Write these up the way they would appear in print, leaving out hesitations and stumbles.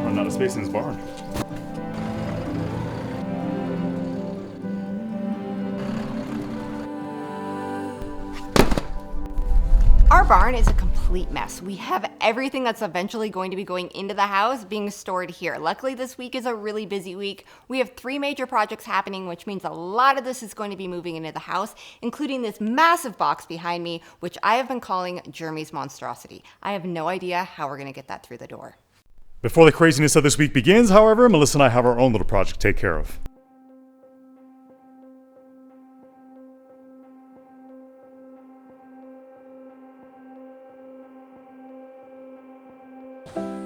Running out of space in his barn. Our barn is a complete mess. We have everything that's eventually going to be going into the house being stored here. Luckily, this week is a really busy week. We have 3 major projects happening, which means a lot of this is going to be moving into the house, including this massive box behind me, which I have been calling Jeremy's monstrosity. I have no idea how we're going to get that through the door. Before the craziness of this week begins, however, Melissa and I have our own little project to take care of.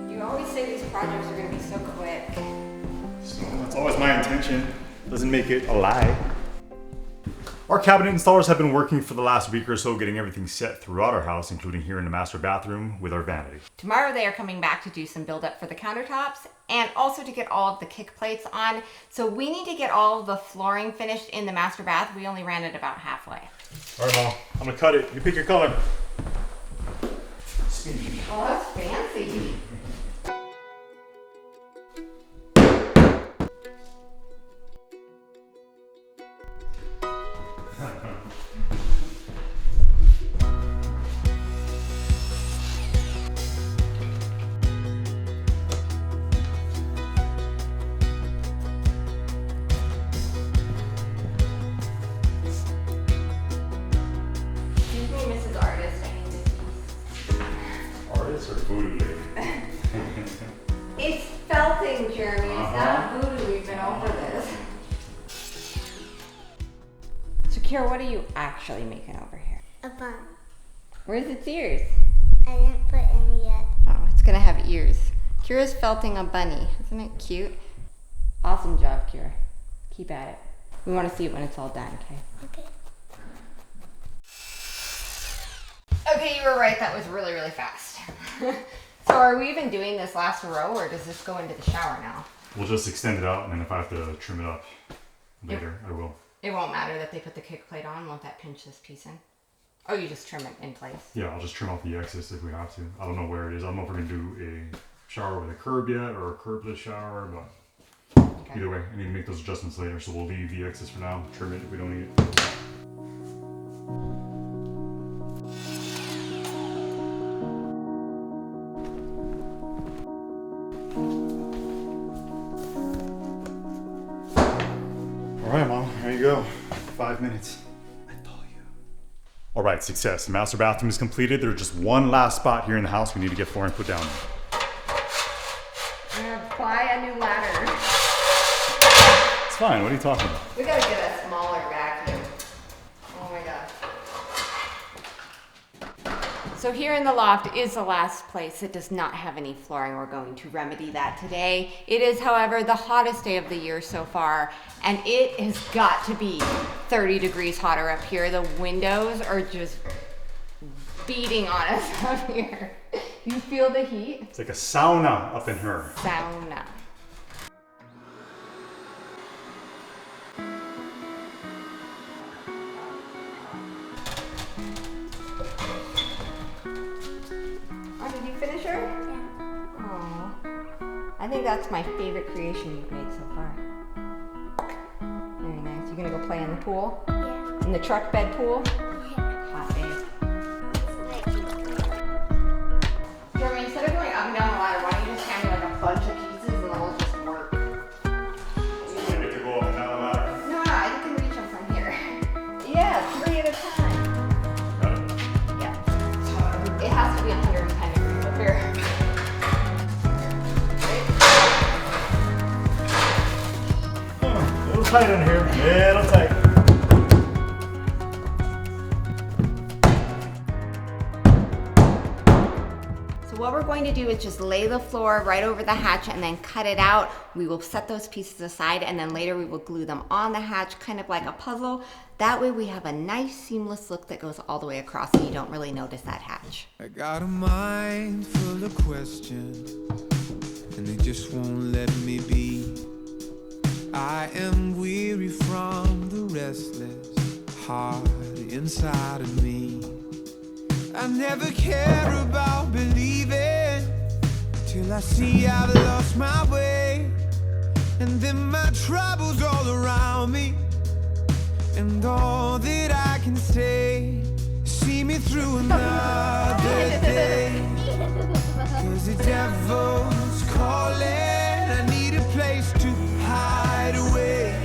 You always say these projects are going to be so quick. So that's always my intention. Doesn't make it a lie. Our cabinet installers have been working for the last week or so getting everything set throughout our house, including here in the master bathroom with our vanity. Tomorrow they are coming back to do some build-up for the countertops and also to get all of the kick plates on. So we need to get all of the flooring finished in the master bath. We only ran it about halfway. All right, Mom, I'm gonna cut it. You pick your color. Oh, that's fancy. Excuse me, Mrs. Artist, I need this piece. Artist or voodoo lady? It's felting, Jeremy. It's not voodoo. We've been over this. So, Kira, what are you actually making over here? A bun. Where's its ears? I didn't put any yet. Oh, it's gonna have ears. Kira's felting a bunny. Isn't it cute? Awesome job, Kira. Keep at it. We want to see it when it's all done, okay? Okay. Okay, you were right. That was really, really fast. So are we even doing this last row, or does this go into the shower now? We'll just extend it out, and then if I have to trim it up later, I will. It won't matter that they put the kick plate on. Won't that pinch this piece in? Oh, you just trim it in place. Yeah, I'll just trim off the excess if we have to. I don't know where it is. I don't know if we're gonna do a shower with a curb yet or a curbless shower, but Okay. either way, I need to make those adjustments later. So we'll leave the excess for now, trim it if we don't need it. All right, Mom, here you go. 5 minutes. All right, success. The master bathroom is completed. There's just one last spot here in the house we need to get flooring put down. I'm gonna buy a new ladder. It's fine. What are you talking about? We gotta get a smaller vacuum. Oh my god. So here in the loft is the last place that does not have any flooring. We're going to remedy that today. It is, however, the hottest day of the year so far, and it has got to be 30 degrees hotter up here. The windows are just beating on us up here. You feel the heat? It's like a sauna up in her. Sauna. Oh, did you finish her? Yeah. Aw. I think that's my favorite creation you've made so far. Very nice. You gonna go play in the pool? Yeah. In the truck bed pool? Yeah. Hot day. Jeremy, instead of going up and down the ladder, why don't you just hand me like a bunch of pieces and then we'll just work? So I get to go up and down the ladder. No, I can reach them from here. Yeah, 3 at a time. Got it? Yeah. So it has to be 110 degrees up here. A little tight in here. Yeah, a little tight. So what we're going to do is just lay the floor right over the hatch and then cut it out. We will set those pieces aside and then later we will glue them on the hatch, kind of like a puzzle. That way we have a nice seamless look that goes all the way across and you don't really notice that hatch. I got a mind full of questions, and they just won't let me be. I am weary from the restless heart inside of me. I never care about believing till Well, I see I've lost my way, and then my troubles all around me, and all that I can say is see me through another day. 'Cause the devil's calling, I need a place to hide away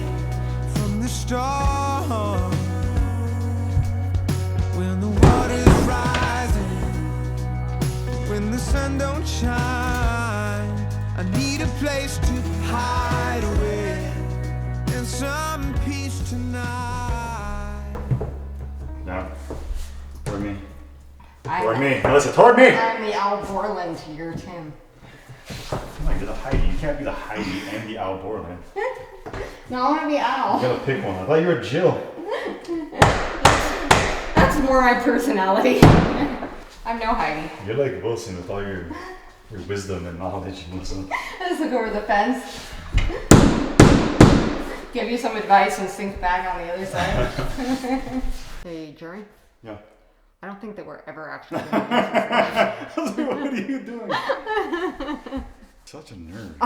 from the storm. When the water's rising, when the sun don't shine, I need a place to hide away and some peace tonight. No. Toward me. Toward me. Melissa, toward me! I'm the Al Borland here, Tim. Come on, you're the Heidi. You can't be the Heidi and the Al Borland. No, I want to be Al. You gotta pick one. I thought you were Jill. That's more my personality. I'm no Heidi. You're like Wilson with all your wisdom and knowledge and wisdom. I just look over the fence, give you some advice, and sink back on the other side. Hey, Jerry. Yeah. I don't think that we're ever actually going to do this. I was like, what are you doing? Such a nerd.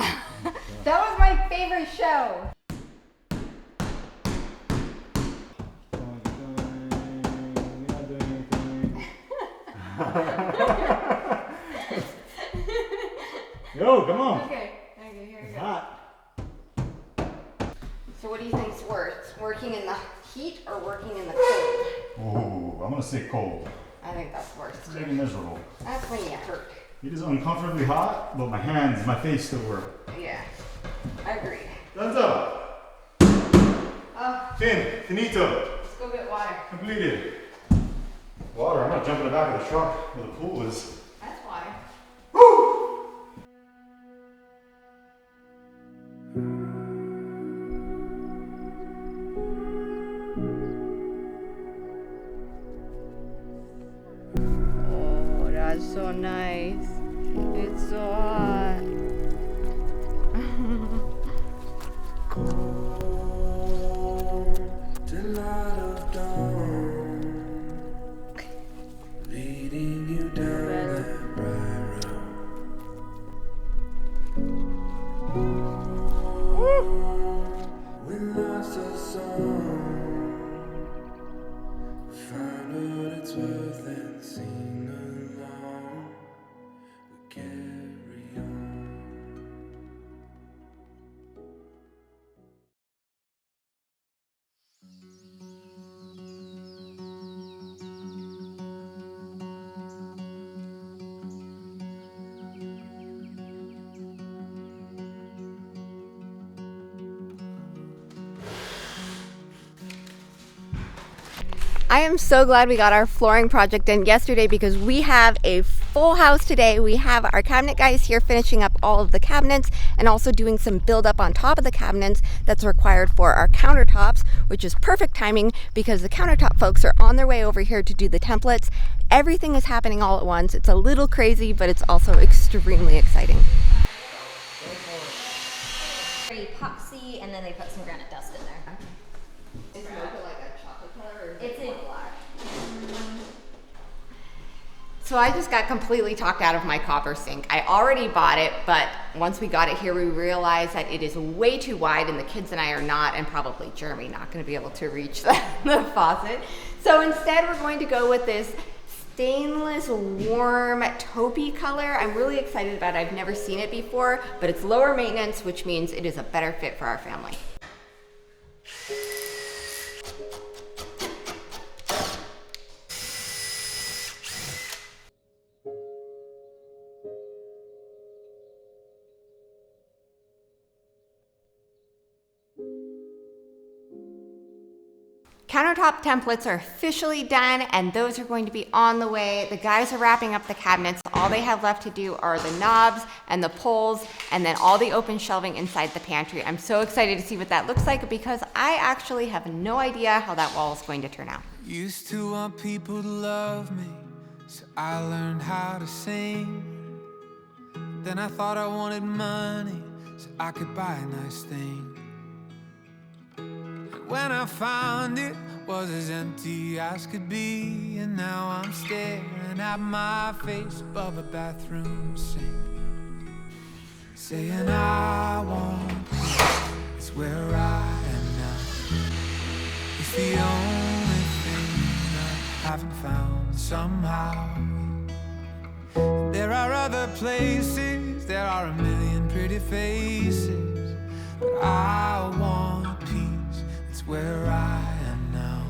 That was my favorite show. Yo, come on. Okay, here we go. Hot. So what do you think's worse, working in the heat or working in the cold? Ooh, I'm gonna say cold. I think that's worse It's too. really miserable. That's when you hurt. It is uncomfortably hot, but my hands, my face still work. Yeah, I agree. Thumbs up. Finito. Let's go get water. Completed. Water, I'm gonna jump in the back of the truck where the pool is. That's water. Woo! Oh, that's so nice. It's so hot. Till light of dawn, leading you down that bright road. We lost our song, find what it's worth and sing along. We carry on. I am so glad we got our flooring project done yesterday because we have a full house today. We have our cabinet guys here finishing up all of the cabinets and also doing some build up on top of the cabinets that's required for our countertops, which is perfect timing because the countertop folks are on their way over here to do the templates. Everything is happening all at once. It's a little crazy, but it's also extremely exciting. Pretty epoxy, and then they put some granite dust in there. Is it like a chocolate color or It's in black. So I just got completely talked out of my copper sink. I already bought it, but once we got it here, we realized that it is way too wide and the kids and I are not, and probably Jeremy, not gonna be able to reach the faucet. So instead we're going to go with this stainless warm taupey color. I'm really excited about it. I've never seen it before, but it's lower maintenance, which means it is a better fit for our family. Countertop templates are officially done and those are going to be on the way. The guys are wrapping up the cabinets. All they have left to do are the knobs and the poles and then all the open shelving inside the pantry. I'm so excited to see what that looks like because I actually have no idea how that wall is going to turn out. Used to want people to love me, so I learned how to sing. Then I thought I wanted money, so I could buy a nice thing. And when I found it, was as empty as could be. And now I'm staring at my face above a bathroom sink. saying I want peace. It's where I am now. It's the only thing I haven't found somehow. There are other places, there are a million pretty faces, but I want peace. It's where I am now.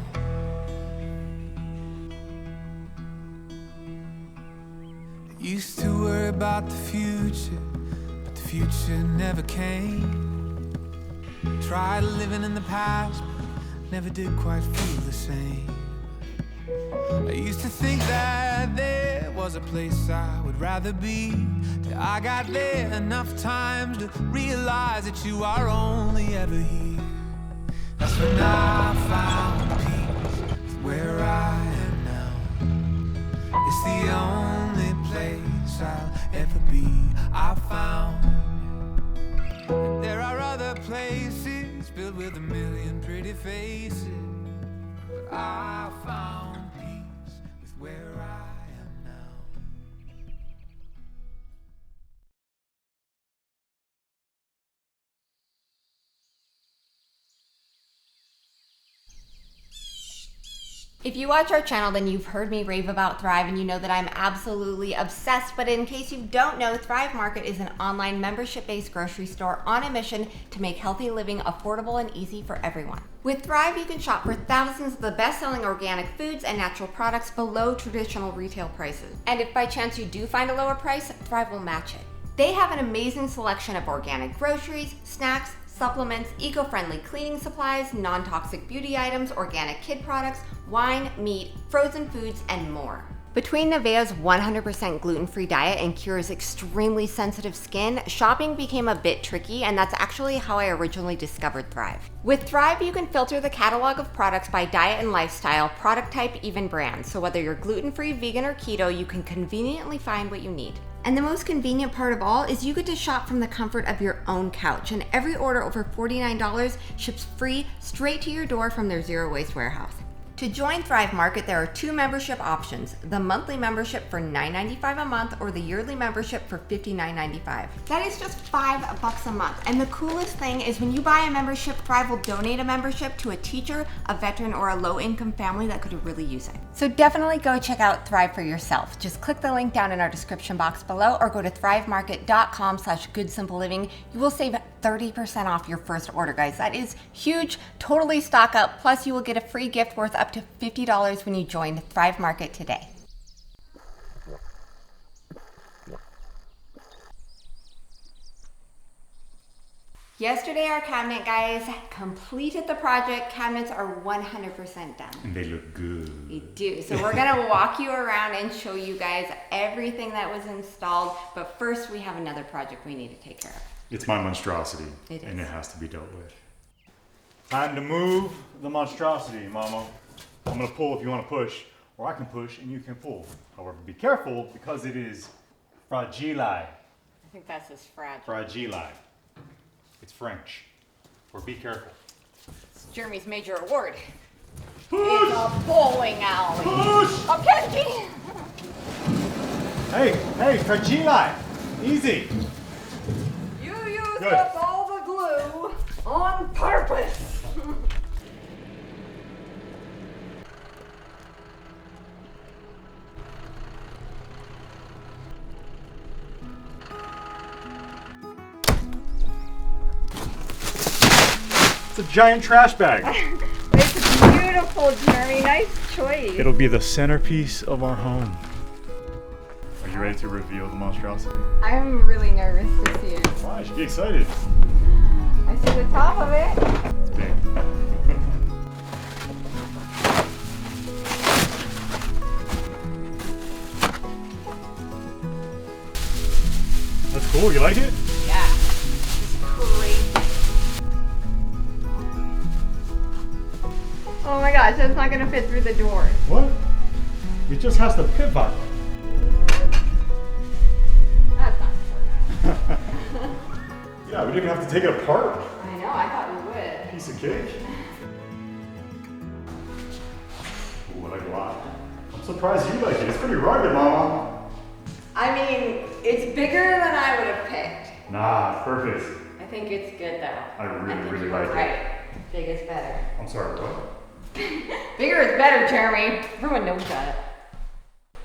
I used to worry about the future, but the future never came. Tried living in the past, but never did quite feel the same. I used to think that there was a place I would rather be, till I got there enough times to realize that you are only ever here. That's when I found peace. It's where I am now. It's the only place I'll ever be. I found. And there are other places filled with a million pretty faces, but I found peace with where I am now. If you watch our channel, then you've heard me rave about Thrive, and you know that I'm absolutely obsessed. But in case you don't know, Thrive Market is an online membership-based grocery store on a mission to make healthy living affordable and easy for everyone. With Thrive, you can shop for thousands of the best-selling organic foods and natural products below traditional retail prices. And if by chance you do find a lower price, Thrive will match it. They have an amazing selection of organic groceries, snacks, supplements, eco-friendly cleaning supplies, non-toxic beauty items, organic kid products, wine, meat, frozen foods, and more. Between Nevaeh's 100% gluten-free diet and Kira's extremely sensitive skin, shopping became a bit tricky, and that's actually how I originally discovered Thrive. With Thrive, you can filter the catalog of products by diet and lifestyle, product type, even brand. So whether you're gluten-free, vegan, or keto, you can conveniently find what you need. And the most convenient part of all is you get to shop from the comfort of your own couch, and every order over $49 ships free straight to your door from their zero waste warehouse. To join Thrive Market, there are two membership options: the monthly membership for $9.95 a month or the yearly membership for $59.95. That is just $5 a month. And the coolest thing is when you buy a membership, Thrive will donate a membership to a teacher, a veteran, or a low-income family that could really use it. So definitely go check out Thrive for yourself. Just click the link down in our description box below or go to thrivemarket.com/goodsimpleliving. You will save 30% off your first order, guys. That is huge. Totally stock up. Plus, you will get a free gift worth up to $50 when you join Thrive Market today. Yesterday, our cabinet guys completed the project. Cabinets are 100% done. And they look good. They do. So we're gonna walk you around and show you guys everything that was installed. But first, we have another project we need to take care of. It's my monstrosity. It is. And it has to be dealt with. Time to move the monstrosity, Mama. I'm gonna pull if you wanna push, or I can push and you can pull. However, be careful because it is fragile. I think that's just fragile. Fragile. It's French. Or be careful. It's Jeremy's major award. Push! It's a bowling alley. Push! Okay. Hey, fragile. Easy. You used Good. up all the glue on purpose. It's a giant trash bag. It's beautiful, Jeremy. Nice choice. It'll be the centerpiece of our home. Are you ready to reveal the monstrosity? I'm really nervous to see it. Why? You should be excited. I see the top of it. It's big. That's cool. You like it? Yeah. It's crazy. Oh my gosh, that's not gonna fit through the door. What? It just has to pivot. That's not important. Yeah, we didn't have to take it apart. I know, I thought we would. Piece of cake. Ooh, I like it a lot. I'm surprised you like it. It's pretty rugged, Mama. I mean, it's bigger than I would have picked. Nah, perfect. I think it's good though. I really, really you're like it. right. Big is better. I'm sorry, what? Bigger is better, Jeremy. Everyone knows that.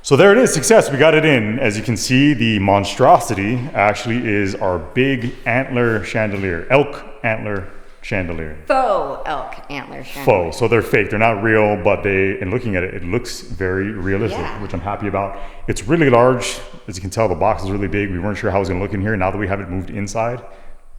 So there it is, success, we got it in. As you can see, the monstrosity actually is our big antler chandelier, elk antler chandelier. Faux elk antler chandelier. Faux, so they're fake, they're not real, but in looking at it, it looks very realistic, Yeah. which I'm happy about. It's really large, as you can tell, the box is really big. We weren't sure how it was gonna look in here. Now that we have it moved inside,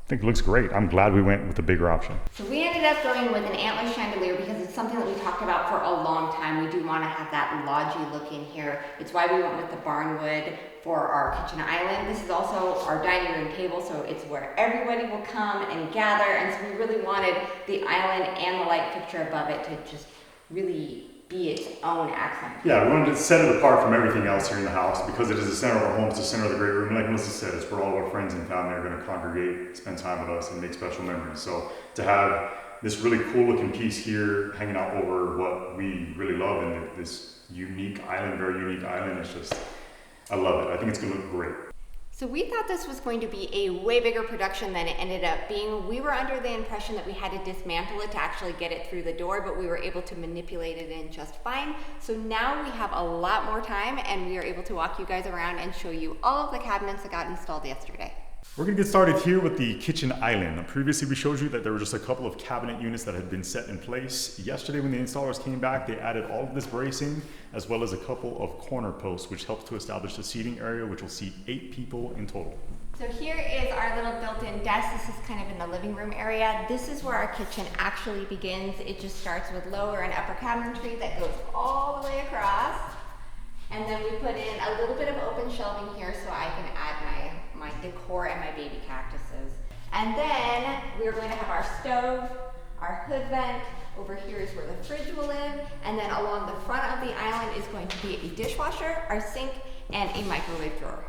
I think it looks great. I'm glad we went with the bigger option. So we ended up going with an antler chandelier because it's something that we talked about for a long time. We do want to have that lodgy look in here. It's why we went with the barnwood for our kitchen island. This is also our dining room table, so it's where everybody will come and gather. And so we really wanted the island and the light fixture above it to just really be its own accent. Yeah, we wanted to set it apart from everything else here in the house because it is the center of our home, it's the center of the great room. Like Melissa said, it's where all of our friends and family are going to congregate, spend time with us, and make special memories. So to have this really cool looking piece here hanging out over what we really love and this unique island, very unique island, it's just, I love it. I think it's going to look great. So we thought this was going to be a way bigger production than it ended up being. We were under the impression that we had to dismantle it to actually get it through the door, but we were able to manipulate it in just fine. So now we have a lot more time and we are able to walk you guys around and show you all of the cabinets that got installed yesterday. We're gonna get started here with the kitchen island. Previously we showed you that there were just a couple of cabinet units that had been set in place. Yesterday when the installers came back, they added all of this bracing as well as a couple of corner posts, which helps to establish the seating area, which will seat 8 people in total. So here is our little built-in desk. This is kind of in the living room area. This is where our kitchen actually begins. It just starts with lower and upper cabinetry that goes all the way across. And then we put in a little bit of open shelving here so I can add my decor and my baby cactuses. And then we're going to have our stove, our hood vent. Over here is where the fridge will live. And then along the front of the island is going to be a dishwasher, our sink, and a microwave drawer.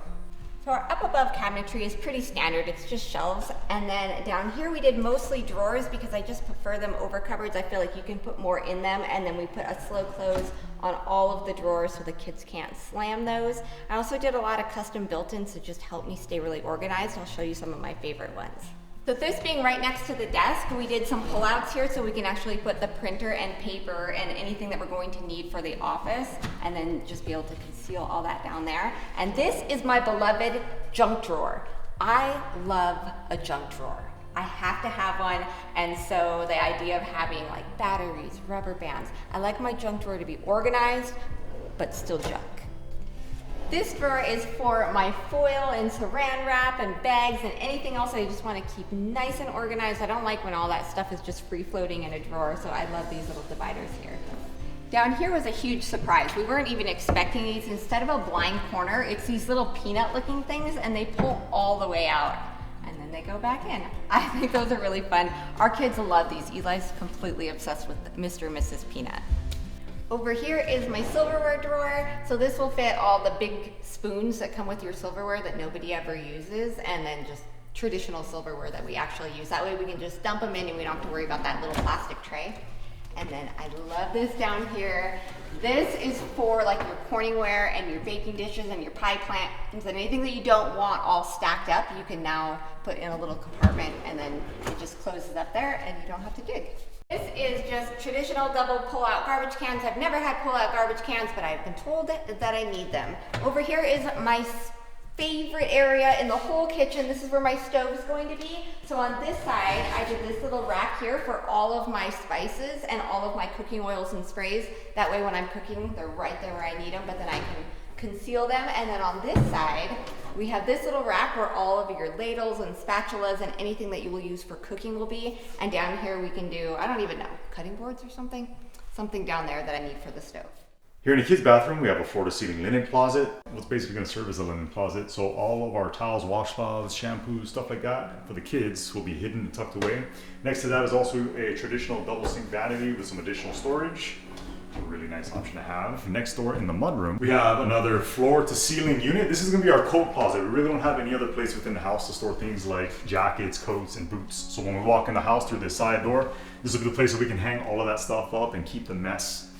So our up above cabinetry is pretty standard, it's just shelves. And then down here we did mostly drawers because I just prefer them over cupboards. I feel like you can put more in them, and then we put a slow close on all of the drawers so the kids can't slam those. I also did a lot of custom built-ins to just help me stay really organized. I'll show you some of my favorite ones. So this being right next to the desk, we did some pullouts here so we can actually put the printer and paper and anything that we're going to need for the office, and then just be able to conceal all that down there. And this is my beloved junk drawer. I love a junk drawer. I have to have one, and so the idea of having like batteries, rubber bands, I like my junk drawer to be organized, but still junk. This drawer is for my foil and saran wrap and bags and anything else I just want to keep nice and organized. I don't like when all that stuff is just free floating in a drawer, so I love these little dividers here. Down here was a huge surprise. We weren't even expecting these. Instead of a blind corner, it's these little peanut looking things, and they pull all the way out and then they go back in. I think those are really fun. Our kids love these. Eli's completely obsessed with Mr. and Mrs. Peanut. Over here is my silverware drawer. So this will fit all the big spoons that come with your silverware that nobody ever uses, and then just traditional silverware that we actually use. That way we can just dump them in and we don't have to worry about that little plastic tray. And then I love this down here. This is for like your Corningware and your baking dishes and your pie plants and anything that you don't want all stacked up, you can now put in a little compartment, and then it just closes up there and you don't have to dig. This is just traditional double pull-out garbage cans. I've never had pull-out garbage cans, but I've been told that I need them. Over here is my favorite area in the whole kitchen. This is where my stove is going to be. So on this side, I did this little rack here for all of my spices and all of my cooking oils and sprays. That way when I'm cooking, they're right there where I need them, but then I can conceal them. And then on this side, we have this little rack where all of your ladles and spatulas and anything that you will use for cooking will be. And down here we can do, I don't even know, cutting boards or something? Something down there that I need for the stove. Here in the kids' bathroom, we have a floor-to-ceiling linen closet. What's basically going to serve as a linen closet. So all of our towels, washcloths, shampoos, stuff like that for the kids will be hidden and tucked away. Next to that is also a traditional double sink vanity with some additional storage. A really nice option to have. Next door in the mudroom, we have another floor-to-ceiling unit. This is going to be our coat closet. We really don't have any other place within the house to store things like jackets, coats, and boots. So when we walk in the house through this side door, this will be the place where we can hang all of that stuff up and keep the mess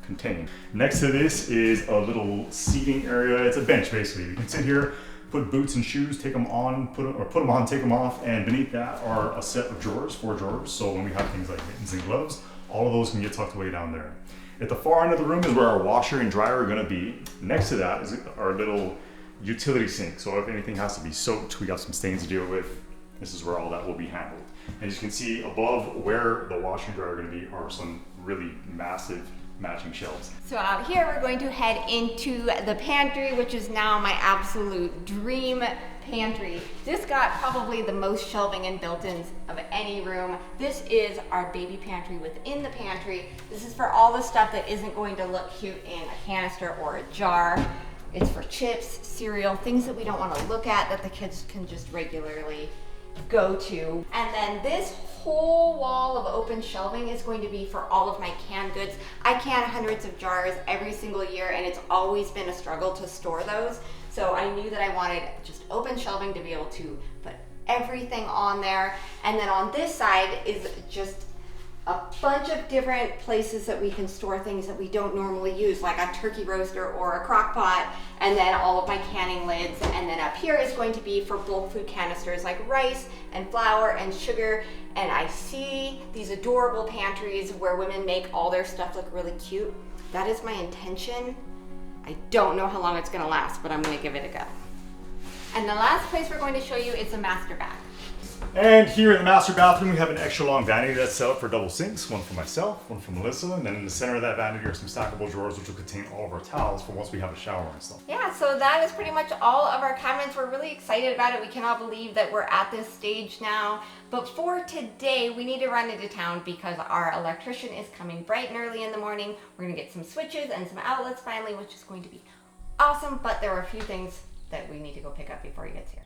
contained. Next to this is a little seating area. It's a bench basically. You can sit here, put boots and shoes, take them on, put them on, take them off, and beneath that are a set of drawers, 4 drawers. So when we have things like mittens and gloves, all of those can get tucked away down there. At the far end of the room is where our washer and dryer are gonna be. Next to that is our little utility sink. So if anything has to be soaked, we got some stains to deal with, this is where all that will be handled. And as you can see above where the washer and dryer are gonna be are some really massive matching shelves. So out here we're going to head into the pantry, which is now my absolute dream pantry. This got probably the most shelving and built-ins of any room. This is our baby pantry within the pantry. This is for all the stuff that isn't going to look cute in a canister or a jar. It's for chips, cereal, things that we don't want to look at that the kids can just regularly go to. And then this whole wall of open shelving is going to be for all of my canned goods. I can hundreds of jars every single year, and it's always been a struggle to store those. So I knew that I wanted just open shelving to be able to put everything on there. And then on this side is just a bunch of different places that we can store things that we don't normally use, like a turkey roaster or a crock pot, and then all of my canning lids. And then up here is going to be for bulk food canisters like rice and flour and sugar. And I see these adorable pantries where women make all their stuff look really cute. That is my intention. I don't know how long it's gonna last, but I'm gonna give it a go. And the last place we're going to show you is the master bath. And here in the master bathroom, we have an extra long vanity that's set up for double sinks, one for myself, one for Melissa, and then in the center of that vanity are some stackable drawers which will contain all of our towels for once we have a shower and stuff. Yeah, so that is pretty much all of our cabinets. We're really excited about it. We cannot believe that we're at this stage now. But for today, we need to run into town because our electrician is coming bright and early in the morning. We're gonna get some switches and some outlets finally, which is going to be awesome, but there are a few things that we need to go pick up before he gets here.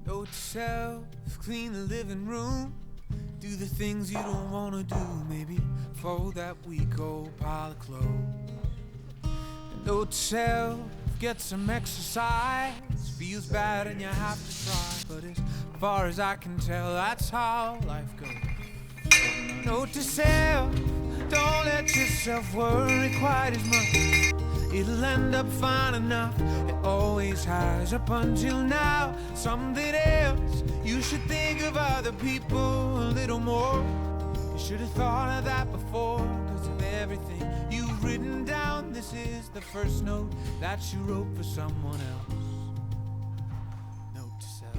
Note to self, clean the living room. Do the things you don't wanna do. Maybe fold that week old pile of clothes. Note to self, get some exercise. Feels bad and you have to try, but as far as I can tell, that's how life goes. Note to self, don't let yourself worry quite as much. It'll end up fine enough. It always has up until now. Something else, you should think of other people a little more. You should have thought of that before. Cause of everything you've written down, this is the first note that you wrote for someone else. Note to self.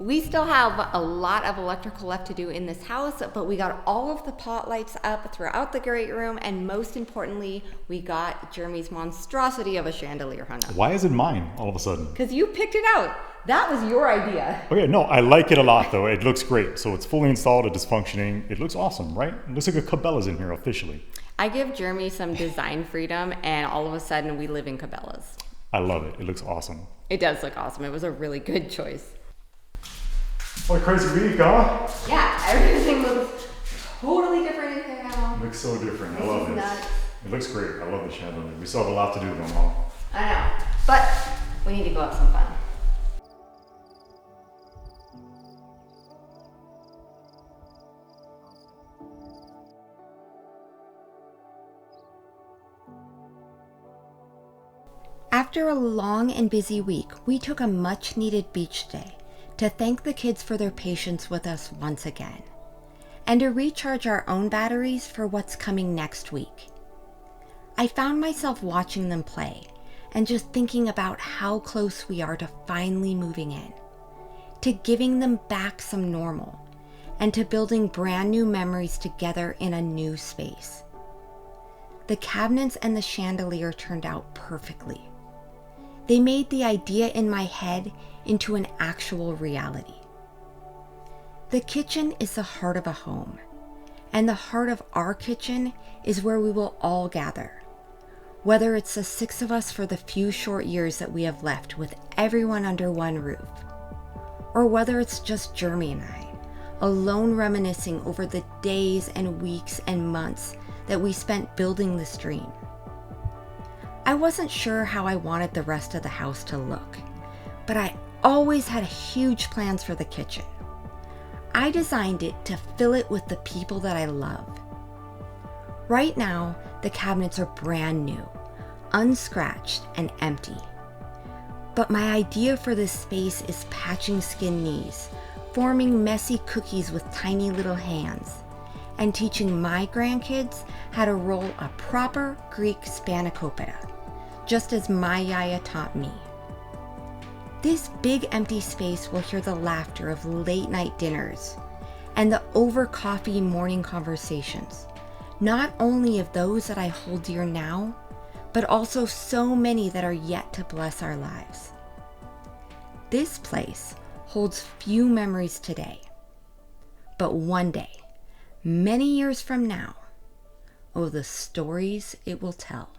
We still have a lot of electrical left to do in this house, but we got all of the pot lights up throughout the great room, and most importantly, we got Jeremy's monstrosity of a chandelier hung up. Why is it mine all of a sudden? Because you picked it out. That was your idea. Okay, no, I like it a lot though. It looks great. So it's fully installed, it is functioning. It looks awesome, right? It looks like a Cabela's in here officially. I give Jeremy some design freedom, and all of a sudden we live in Cabela's. I love it. It looks awesome. It does look awesome. It was a really good choice. What a crazy week, huh? Yeah, everything looks totally different in here now. It looks so different. I This love is it. nuts. It looks great. I love the chandelier. We still have a lot to do though, Mom. I know, but we need to go have some fun. After a long and busy week, we took a much-needed beach day to thank the kids for their patience with us once again, and to recharge our own batteries for what's coming next week. I found myself watching them play and just thinking about how close we are to finally moving in, to giving them back some normal, and to building brand new memories together in a new space. The cabinets and the chandelier turned out perfectly. They made the idea in my head into an actual reality. The kitchen is the heart of a home, and the heart of our kitchen is where we will all gather. Whether it's the 6 of us for the few short years that we have left with everyone under one roof, or whether it's just Jeremy and I, alone reminiscing over the days and weeks and months that we spent building this dream. I wasn't sure how I wanted the rest of the house to look, but I always had huge plans for the kitchen. I designed it to fill it with the people that I love. Right now, the cabinets are brand new, unscratched and empty. But my idea for this space is patching skin knees, forming messy cookies with tiny little hands, and teaching my grandkids how to roll a proper Greek spanakopita, just as my yaya taught me. This big empty space will hear the laughter of late night dinners and the over coffee morning conversations, not only of those that I hold dear now, but also so many that are yet to bless our lives. This place holds few memories today, but one day, many years from now, oh, the stories it will tell.